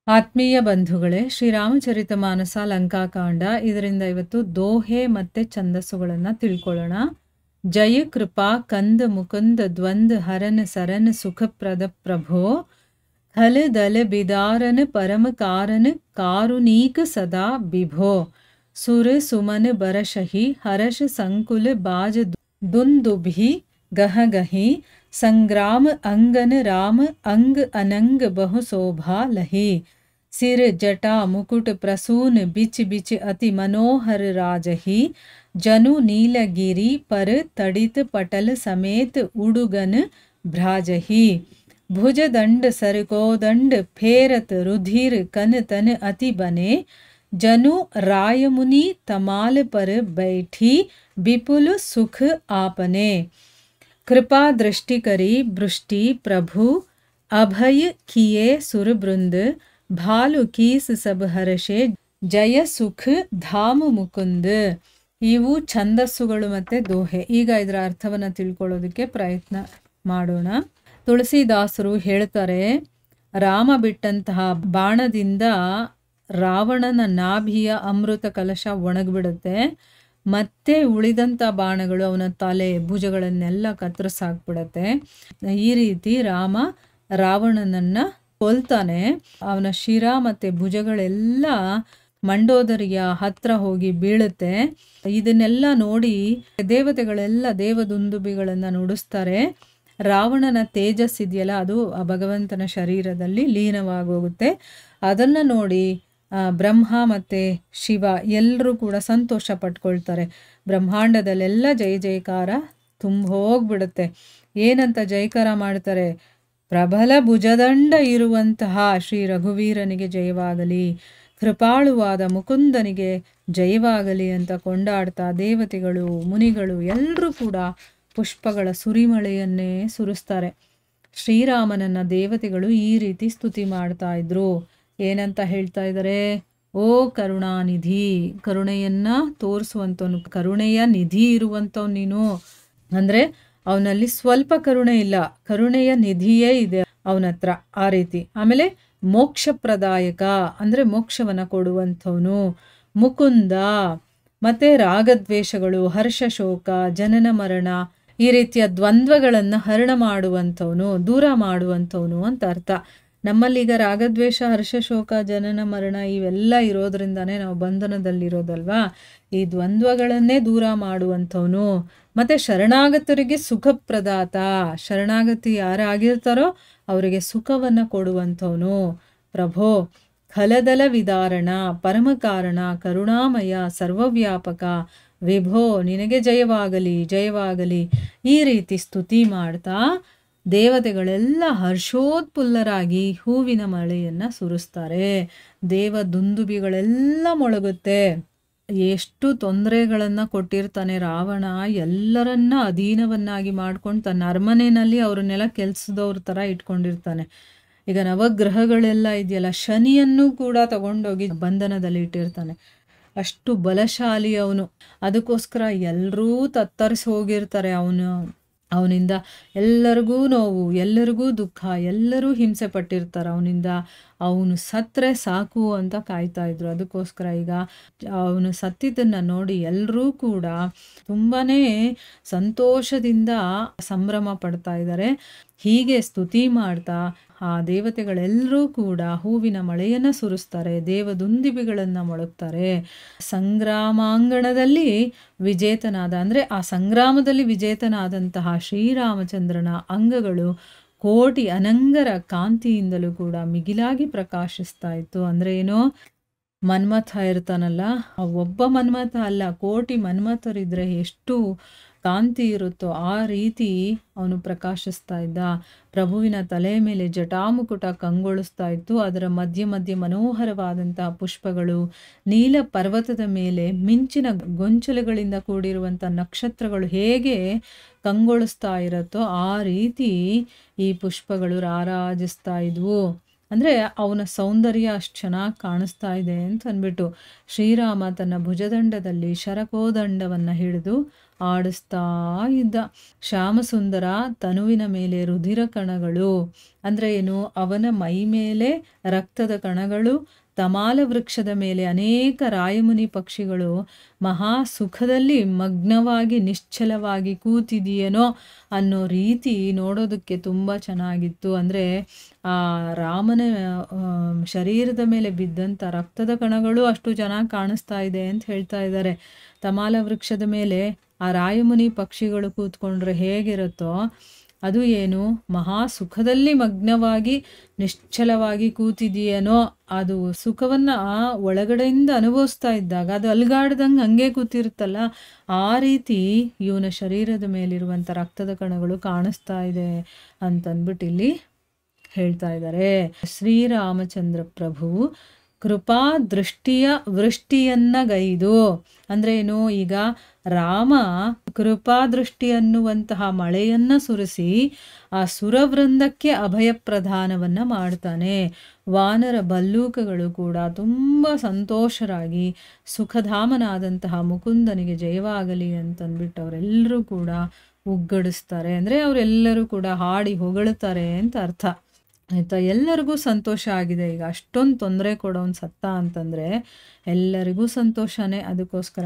ಆತ್ಮೀಯ ಬಂಧುಗಳೇ, ಶ್ರೀರಾಮಚರಿತಮಾನಸ ಲಂಕಾಕಾಂಡ ಇದರಿಂದ ಇವತ್ತು ದೋಹೆ ಮತ್ತೆ ಛಂದಸ್ಸುಗಳನ್ನು ತಿಳ್ಕೊಳ್ಳೋಣ. ಜಯ ಕೃಪಾ ಕಂದ ಮುಕುಂದ ದ್ವಂದ್ ಹರನ ಸರನ ಸುಖಪ್ರದ ಪ್ರಭೋ ಖಲ ದಲ ಬಿದಾರನ ಪರಮ ಕಾರನ ಕಾರುನೀಕ ಸದಾ ಬಿಭೋ ಸುರ ಸುಮನ ಬರಶಹಿ ಹರಷ ಸಂಕುಲ ಬಾಜ ದುಂದುಭಿ ಗಹಗಹಿ ಸಂಗ್ರಾಮ ಅಂಗನ ರಾಮ ಅಂग अनंग बहु शोभा लही सिर जटा मुकुट प्रसून बिच बिच अति मनोहर राजही जनु नीलगिरी पर तड़ित पटल समेत उडुगन भ्राजही भुज दंड सरकोदंड फेरत रुधिर कन तन अति बने जनु रायमुनि तमाल पर बैठी विपुल सुख आपने कृपा दृष्टि करी बृष्टि प्रभु अभय किए सुरबृंद भालु कीस सब हर्षे ಜಯ ಸುಖ ಧಾಮ ಮುಕುಂದ. ಇವು ಛಂದಸ್ಸುಗಳು ಮತ್ತೆ ದೋಹೆ. ಈಗ ಇದರ ಅರ್ಥವನ್ನು ತಿಳ್ಕೊಳ್ಳೋದಕ್ಕೆ ಪ್ರಯತ್ನ ಮಾಡೋಣ. ತುಳಸಿದಾಸರು ಹೇಳ್ತಾರೆ, ರಾಮ ಬಿಟ್ಟಂತಹ ಬಾಣದಿಂದ ರಾವಣನ ನಾಭಿಯ ಅಮೃತ ಕಲಶ ಒಣಗಿಬಿಡುತ್ತೆ. ಮತ್ತೆ ಉಳಿದಂಥ ಬಾಣಗಳು ಅವನ ತಲೆ ಭುಜಗಳನ್ನೆಲ್ಲ ಕತ್ತರಿಸಾಕ್ಬಿಡತ್ತೆ. ಈ ರೀತಿ ರಾಮ ರಾವಣನನ್ನು ಕೊಲ್ತಾನೆ. ಅವನ ಶಿರ ಮತ್ತು ಭುಜಗಳೆಲ್ಲ ಮಂಡೋದರಿಯ ಹತ್ರ ಹೋಗಿ ಬೀಳುತ್ತೆ. ಇದನ್ನೆಲ್ಲ ನೋಡಿ ದೇವತೆಗಳೆಲ್ಲ ದೇವದುಂದುಬಿಗಳನ್ನು ನುಡಿಸ್ತಾರೆ. ರಾವಣನ ತೇಜಸ್ಸಿದೆಯಲ್ಲ, ಅದು ಆ ಭಗವಂತನ ಶರೀರದಲ್ಲಿ ಲೀನವಾಗೋಗುತ್ತೆ. ಅದನ್ನು ನೋಡಿ ಬ್ರಹ್ಮ ಮತ್ತು ಶಿವ ಎಲ್ಲರೂ ಕೂಡ ಸಂತೋಷ ಪಟ್ಕೊಳ್ತಾರೆ. ಬ್ರಹ್ಮಾಂಡದಲ್ಲೆಲ್ಲ ಜಯ ಜಯಕಾರ ತುಂಬ ಹೋಗ್ಬಿಡುತ್ತೆ. ಏನಂತ ಜಯಕಾರ ಮಾಡ್ತಾರೆ? ಪ್ರಬಲ ಭುಜದಂಡ ಇರುವಂತಹ ಶ್ರೀ ರಘುವೀರನಿಗೆ ಜಯವಾಗಲಿ, ಕೃಪಾಳುವಾದ ಮುಕುಂದನಿಗೆ ಜಯವಾಗಲಿ ಅಂತ ಕೊಂಡಾಡ್ತಾ ದೇವತೆಗಳು ಮುನಿಗಳು ಎಲ್ಲರೂ ಕೂಡ ಪುಷ್ಪಗಳ ಸುರಿಮಳೆಯನ್ನೇ ಸುರಿಸ್ತಾರೆ. ಶ್ರೀರಾಮನನ್ನ ದೇವತೆಗಳು ಈ ರೀತಿ ಸ್ತುತಿ ಮಾಡ್ತಾ ಇದ್ರು. ಏನಂತ ಹೇಳ್ತಾ ಇದ್ದಾರೆ? ಓ ಕರುಣಾನಿಧಿ, ಕರುಣೆಯನ್ನ ತೋರಿಸುವಂಥವನು, ಕರುಣೆಯ ನಿಧಿ ಇರುವಂಥವ್ ನೀನು. ಅಂದರೆ ಅವನಲ್ಲಿ ಸ್ವಲ್ಪ ಕರುಣೆ ಇಲ್ಲ, ಕರುಣೆಯ ನಿಧಿಯೇ ಇದೆ ಅವನ ಹತ್ರ, ಆ ರೀತಿ. ಆಮೇಲೆ ಮೋಕ್ಷಪ್ರದಾಯಕ ಅಂದರೆ ಮೋಕ್ಷವನ್ನು ಕೊಡುವಂಥವನು. ಮುಕುಂದ ಮತ್ತೆ ರಾಗದ್ವೇಷಗಳು, ಹರ್ಷ ಶೋಕ, ಜನನ ಮರಣ ಈ ರೀತಿಯ ದ್ವಂದ್ವಗಳನ್ನು ಹರಣ ಮಾಡುವಂಥವನು, ದೂರ ಮಾಡುವಂಥವನು ಅಂತ ಅರ್ಥ. ನಮ್ಮಲ್ಲೀಗ ರಾಗದ್ವೇಷ, ಹರ್ಷ ಶೋಕ, ಜನನ ಮರಣ ಇವೆಲ್ಲ ಇರೋದ್ರಿಂದಾನೇ ನಾವು ಬಂಧನದಲ್ಲಿರೋದಲ್ವಾ. ಈ ದ್ವಂದ್ವಗಳನ್ನೇ ದೂರ ಮಾಡುವಂಥವನು. ಮತ್ತು ಶರಣಾಗತರಿಗೆ ಸುಖಪ್ರದಾತ, ಶರಣಾಗತಿ ಯಾರಾಗಿರ್ತಾರೋ ಅವರಿಗೆ ಸುಖವನ್ನು ಕೊಡುವಂಥವನು. ಪ್ರಭೋ ಖಲದಲ ವಿದಾರಣ ಪರಮಕಾರಣ ಕರುಣಾಮಯ ಸರ್ವವ್ಯಾಪಕ ವಿಭೋ ನಿನಗೆ ಜಯವಾಗಲಿ ಜಯವಾಗಲಿ ಈ ರೀತಿ ಸ್ತುತಿ ಮಾಡ್ತಾ ದೇವತೆಗಳೆಲ್ಲ ಹರ್ಷೋತ್ಫುಲ್ಲರಾಗಿ ಹೂವಿನ ಮಳೆಯನ್ನು ಸುರಿಸ್ತಾರೆ. ದೇವ ದುಂದುಬಿಗಳೆಲ್ಲ ಮೊಳಗುತ್ತೆ. ಎಷ್ಟು ತೊಂದರೆಗಳನ್ನು ಕೊಟ್ಟಿರ್ತಾನೆ ರಾವಣ. ಎಲ್ಲರನ್ನ ಅಧೀನವನ್ನಾಗಿ ಮಾಡ್ಕೊಂಡು ತನ್ನ ಅರಮನೆಯಲ್ಲಿ ಅವ್ರನ್ನೆಲ್ಲ ಕೆಲಸದವ್ರ ಥರ ಇಟ್ಕೊಂಡಿರ್ತಾನೆ. ಈಗ ನವಗ್ರಹಗಳೆಲ್ಲ ಇದೆಯಲ್ಲ, ಶನಿಯನ್ನು ಕೂಡ ತಗೊಂಡೋಗಿ ಬಂಧನದಲ್ಲಿ ಇಟ್ಟಿರ್ತಾನೆ. ಅಷ್ಟು ಬಲಶಾಲಿ ಅವನು. ಅದಕ್ಕೋಸ್ಕರ ಎಲ್ಲರೂ ತತ್ತರಿಸಿ ಹೋಗಿರ್ತಾರೆ. ಅವನಿಂದ ಎಲ್ಲರಿಗೂ ನೋವು, ಎಲ್ಲರಿಗೂ ದುಃಖ, ಎಲ್ಲರೂ ಹಿಂಸೆ ಪಟ್ಟಿರ್ತಾರೆ ಅವನಿಂದ. ಅವನು ಸತ್ತರೆ ಸಾಕು ಅಂತ ಕಾಯ್ತಾ ಇದ್ರು. ಅದಕ್ಕೋಸ್ಕರ ಈಗ ಅವನು ಸತ್ತಿದ್ದನ್ನು ನೋಡಿ ಎಲ್ಲರೂ ಕೂಡ ತುಂಬಾ ಸಂತೋಷದಿಂದ ಸಂಭ್ರಮ ಪಡ್ತಾ ಇದ್ದಾರೆ. ಹೀಗೆ ಸ್ತುತಿ ಮಾಡ್ತಾ ಆ ದೇವತೆಗಳೆಲ್ಲರೂ ಕೂಡ ಹೂವಿನ ಮಳೆಯನ್ನು ಸುರಿಸ್ತಾರೆ, ದೇವದುಂದಿಬಿಗಳನ್ನು ಮೊಳಗ್ತಾರೆ. ಸಂಗ್ರಾಮಾಂಗಣದಲ್ಲಿ ವಿಜೇತನಾದ ಅಂದರೆ ಆ ಸಂಗ್ರಾಮದಲ್ಲಿ ವಿಜೇತನಾದಂತಹ ಶ್ರೀರಾಮಚಂದ್ರನ ಅಂಗಗಳು ಕೋಟಿ ಅನಂಗರ ಕಾಂತಿಯಿಂದಲೂ ಕೂಡ ಮಿಗಿಲಾಗಿ ಪ್ರಕಾಶಿಸ್ತಾ ಇತ್ತು. ಅಂದರೆ ಏನೋ ಮನ್ಮಥ ಇರ್ತಾನಲ್ಲ, ಒಬ್ಬ ಮನ್ಮಥ ಅಲ್ಲ, ಕೋಟಿ ಮನ್ಮಥರಿದ್ರೆ ಎಷ್ಟು ಕಾಂತಿ ಇರುತ್ತೋ ಆ ರೀತಿ ಅವನು ಪ್ರಕಾಶಿಸ್ತಾ ಇದ್ದ. ಪ್ರಭುವಿನ ತಲೆ ಮೇಲೆ ಜಟಾಮುಕುಟ ಕಂಗೊಳಿಸ್ತಾ ಇತ್ತು. ಅದರ ಮಧ್ಯೆ ಮಧ್ಯೆ ಮನೋಹರವಾದಂತಹ ಪುಷ್ಪಗಳು, ನೀಲ ಪರ್ವತದ ಮೇಲೆ ಮಿಂಚಿನ ಗೊಂಚಲುಗಳಿಂದ ಕೂಡಿರುವಂಥ ನಕ್ಷತ್ರಗಳು ಹೇಗೆ ಕಂಗೊಳಿಸ್ತಾ ಇರುತ್ತೋ ಆ ರೀತಿ ಈ ಪುಷ್ಪಗಳು ರಾರಾಜಿಸ್ತಾ ಇದ್ವು. ಅಂದರೆ ಅವನ ಸೌಂದರ್ಯ ಅಷ್ಟು ಚೆನ್ನಾಗಿ ಕಾಣಿಸ್ತಾ ಇದೆ ಅಂತ ಅಂದ್ಬಿಟ್ಟು ಶ್ರೀರಾಮ ತನ್ನ ಭುಜದಂಡದಲ್ಲಿ ಶರಕೋದಂಡವನ್ನು ಹಿಡಿದು ಆಡಿಸ್ತಾ ಇದ್ದ. ಶ್ಯಾಮಸುಂದರ ತನುವಿನ ಮೇಲೆ ರುಧಿರ ಕಣಗಳು, ಅಂದರೆ ಏನು, ಅವನ ಮೈ ಮೇಲೆ ರಕ್ತದ ಕಣಗಳು, ತಮಾಲ ವೃಕ್ಷದ ಮೇಲೆ ಅನೇಕ ರಾಯಮುನಿ ಪಕ್ಷಿಗಳು ಮಹಾ ಸುಖದಲ್ಲಿ ಮಗ್ನವಾಗಿ ನಿಶ್ಚಲವಾಗಿ ಕೂತಿದೆಯೇನೋ ಅನ್ನೋ ರೀತಿ ನೋಡೋದಕ್ಕೆ ತುಂಬ ಚೆನ್ನಾಗಿತ್ತು. ಅಂದರೆ ಆ ರಾಮನ ಶರೀರದ ಮೇಲೆ ಬಿದ್ದಂಥ ರಕ್ತದ ಕಣಗಳು ಅಷ್ಟು ಚೆನ್ನಾಗಿ ಕಾಣಿಸ್ತಾ ಇದೆ ಅಂತ ಹೇಳ್ತಾ ಇದ್ದಾರೆ. ತಮಾಲ ವೃಕ್ಷದ ಮೇಲೆ ಆ ರಾಯಮುನಿ ಪಕ್ಷಿಗಳು ಕೂತ್ಕೊಂಡ್ರೆ ಹೇಗಿರುತ್ತೋ ಅದು ಏನು, ಮಹಾ ಸುಖದಲ್ಲಿ ಮಗ್ನವಾಗಿ ನಿಶ್ಚಲವಾಗಿ ಕೂತಿದೆಯೇನೋ, ಅದು ಸುಖವನ್ನು ಒಳಗಡೆಯಿಂದ ಅನುಭವಿಸ್ತಾ ಇದ್ದಾಗ ಅದು ಅಲ್ಗಾಡ್ದಂಗೆ ಹಂಗೆ ಕೂತಿರುತ್ತಲ್ಲ, ಆ ರೀತಿ ಇವನ ಶರೀರದ ಮೇಲಿರುವಂಥ ರಕ್ತದ ಕಣಗಳು ಕಾಣಿಸ್ತಾ ಇದೆ ಅಂತಂದ್ಬಿಟ್ಟು ಇಲ್ಲಿ ಹೇಳ್ತಾ ಇದ್ದಾರೆ. ಶ್ರೀರಾಮಚಂದ್ರ ಪ್ರಭು ಕೃಪಾ ದೃಷ್ಟಿಯ ವೃಷ್ಟಿಯನ್ನಗೈದು, ಅಂದರೆ ಏನು, ಈಗ ರಾಮ ಕೃಪಾದೃಷ್ಟಿ ಅನ್ನುವಂತಹ ಮಳೆಯನ್ನು ಸುರಿಸಿ ಆ ಸುರವೃಂದಕ್ಕೆ ಅಭಯ ಪ್ರದಾನವನ್ನು ಮಾಡ್ತಾನೆ. ವಾನರ ಭಲ್ಲೂಕಗಳು ಕೂಡ ತುಂಬ ಸಂತೋಷರಾಗಿ ಸುಖಧಾಮನಾದಂತಹ ಮುಕುಂದನಿಗೆ ಜಯವಾಗಲಿ ಅಂತಂದ್ಬಿಟ್ಟು ಅವರೆಲ್ಲರೂ ಕೂಡ ಉಗ್ಗಡಿಸ್ತಾರೆ. ಅಂದರೆ ಅವರೆಲ್ಲರೂ ಕೂಡ ಹಾಡಿ ಹೊಗಳುತ್ತಾರೆ ಅಂತ ಅರ್ಥ ಆಯಿತಾ. ಎಲ್ಲರಿಗೂ ಸಂತೋಷ ಆಗಿದೆ. ಈಗ ಅಷ್ಟೊಂದು ತೊಂದರೆ ಕೊಡೋನು ಸತ್ತ ಅಂತಂದರೆ ಎಲ್ಲರಿಗೂ ಸಂತೋಷನೇ. ಅದಕ್ಕೋಸ್ಕರ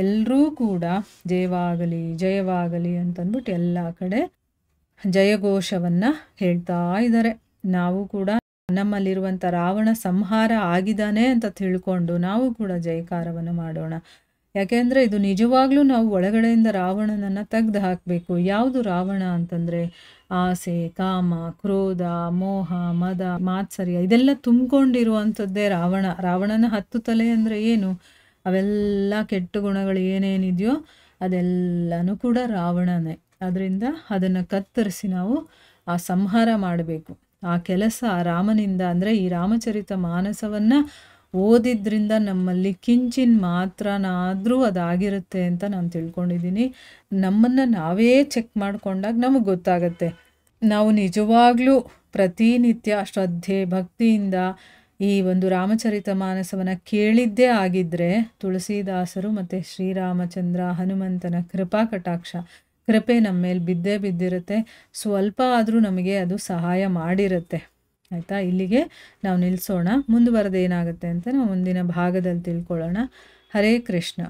ಎಲ್ಲರೂ ಕೂಡ ಜಯವಾಗಲಿ ಜಯವಾಗಲಿ ಅಂತಂದ್ಬಿಟ್ಟು ಎಲ್ಲ ಕಡೆ ಜಯಘೋಷವನ್ನು ಹೇಳ್ತಾ ಇದ್ದಾರೆ. ನಾವು ಕೂಡ ನಮ್ಮಲ್ಲಿರುವಂಥ ರಾವಣ ಸಂಹಾರ ಆಗಿದ್ದಾನೆ ಅಂತ ತಿಳ್ಕೊಂಡು ನಾವು ಕೂಡ ಜಯಕಾರವನ್ನು ಮಾಡೋಣ. ಯಾಕೆಂದರೆ ಇದು ನಿಜವಾಗ್ಲೂ ನಾವು ಒಳಗಡೆಯಿಂದ ರಾವಣನನ್ನು ತೆಗೆದು ಹಾಕಬೇಕು. ಯಾವುದು ರಾವಣ ಅಂತಂದರೆ ಆಸೆ, ಕಾಮ, ಕ್ರೋಧ, ಮೋಹ, ಮದ, ಮಾತ್ಸರ್ಯ ಇದೆಲ್ಲ ತುಂಬಿಕೊಂಡಿರುವಂಥದ್ದೇ ರಾವಣ. ರಾವಣನ 10 ತಲೆ ಅಂದರೆ ಏನು, ಅವೆಲ್ಲ ಕೆಟ್ಟ ಗುಣಗಳು ಏನೇನಿದೆಯೋ ಅದೆಲ್ಲನೂ ಕೂಡ ರಾವಣನೇ. ಅದರಿಂದ ಅದನ್ನು ಕತ್ತರಿಸಿ ನಾವು ಆ ಸಂಹಾರ ಮಾಡಬೇಕು. ಆ ಕೆಲಸ ರಾಮನಿಂದ, ಅಂದರೆ ಈ ರಾಮಚರಿತ ಮಾನಸವನ್ನು ಓದಿದ್ರಿಂದ ನಮ್ಮಲ್ಲಿ ಕಿಂಚಿನ್ ಮಾತ್ರನಾದರೂ ಅದಾಗಿರುತ್ತೆ ಅಂತ ನಾನು ತಿಳ್ಕೊಂಡಿದ್ದೀನಿ. ನಮ್ಮನ್ನು ನಾವೇ ಚೆಕ್ ಮಾಡಿಕೊಂಡಾಗ ನಮಗೆ ಗೊತ್ತಾಗತ್ತೆ. ನಾವು ನಿಜವಾಗ್ಲೂ ಪ್ರತಿನಿತ್ಯ ಶ್ರದ್ಧೆ ಭಕ್ತಿಯಿಂದ ಈ ಒಂದು ರಾಮಚರಿತ ಮಾನಸವನ್ನು ಕೇಳಿದ್ದೇ ಆಗಿದ್ದರೆ ತುಳಸಿದಾಸರು ಮತ್ತು ಶ್ರೀರಾಮಚಂದ್ರ ಹನುಮಂತನ ಕೃಪಾ ಕಟಾಕ್ಷ ಕೃಪೆ ನಮ್ಮ ಮೇಲೆ ಬಿದ್ದೇ ಬಿದ್ದಿರುತ್ತೆ. ಸ್ವಲ್ಪ ಆದರೂ ನಮಗೆ ಅದು ಸಹಾಯ ಮಾಡಿರುತ್ತೆ. ಆಯಿತಾ, ಇಲ್ಲಿಗೆ ನಾವು ನಿಲ್ಲಿಸೋಣ. ಮುಂದುವರೆದು ಏನಾಗುತ್ತೆ ಅಂತ ನಾವು ಮುಂದಿನ ಭಾಗದಲ್ಲಿ ತಿಳ್ಕೊಳ್ಳೋಣ. ಹರೇ ಕೃಷ್ಣ.